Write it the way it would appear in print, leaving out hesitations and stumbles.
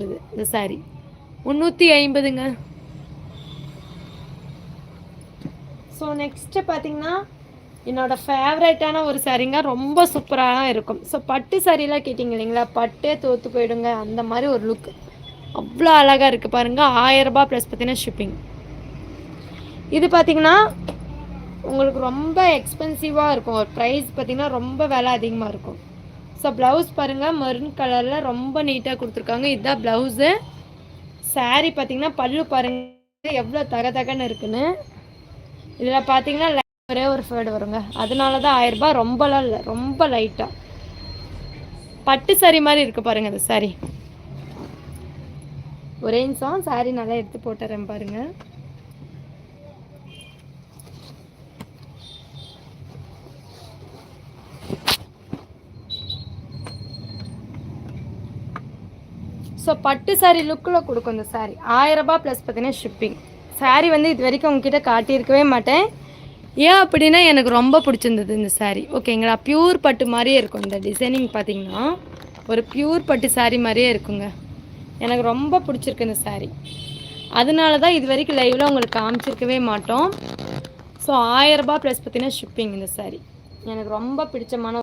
இந்த sorry 350ங்க. So next பார்த்தீங்கன்னா என்னோட ஃபேவரட்டான ஒரு சாரீங்க, ரொம்ப சூப்பராக இருக்கும். ஸோ பட்டு சாரீலாம் கேட்டிங்க இல்லைங்களா, பட்டே தோற்று போயிடுங்க அந்த மாதிரி ஒரு லுக், அவ்வளோ அழகாக இருக்குது பாருங்கள். 1000 ரூபாய் ப்ளஸ் பார்த்தீங்கன்னா ஷிப்பிங். இது பார்த்தீங்கன்னா உங்களுக்கு ரொம்ப எக்ஸ்பென்சிவாக இருக்கும். ஒரு ப்ரைஸ் பார்த்தீங்கன்னா ரொம்ப விலை அதிகமாக இருக்கும். ஸோ ப்ளவுஸ் பாருங்கள், மெரூன் கலரில் ரொம்ப நீட்டாக கொடுத்துருக்காங்க. இதுதான் ப்ளவுஸு. சாரீ பார்த்தீங்கன்னா பல்லு பாருங்கள் எவ்வளோ தகன்னு இருக்குன்னு. இதில் பார்த்தீங்கன்னா ஒரே ஒரு ஃபேடு வருங்க, அதனால தான் 1000 ரூபாய். ரொம்பலாம் இல்லை, ரொம்ப லைட்டாக பட்டு சாரி மாதிரி இருக்குது பாருங்கள் இந்த சாரீ. ஒரே நிமிஷம் சாரீ நல்லா எடுத்து போட்டுறேன் பாருங்கள். ஸோ பட்டு சாரீ லுக்கில் கொடுக்கும் இந்த சாரீ. 1000 ரூபாய் ப்ளஸ் பார்த்தீங்கன்னா ஷிப்பிங். சாரீ வந்து இது வரைக்கும் உங்ககிட்ட காட்டியிருக்கவே மாட்டேன். ஏன் அப்படின்னா எனக்கு ரொம்ப பிடிச்சிருந்தது இந்த சாரீ. ஓகேங்களா, பியூர் பட்டு மாதிரியே இருக்கும். இந்த டிசைனிங் பார்த்தீங்கன்னா ஒரு பியூர் பட்டு சாரீ மாதிரியே இருக்குங்க. எனக்கு ரொம்ப பிடிச்சிருக்கு இந்த சாரீ. அதனால தான் இது வரைக்கும் லைவில் உங்களுக்கு காமிச்சிருக்கவே மாட்டோம். ஸோ 1000 ரூபாய் ப்ளஸ் பார்த்தீங்கன்னா ஷிப்பிங் இந்த சாரீ. எனக்கு ரொம்ப பிடிச்சமான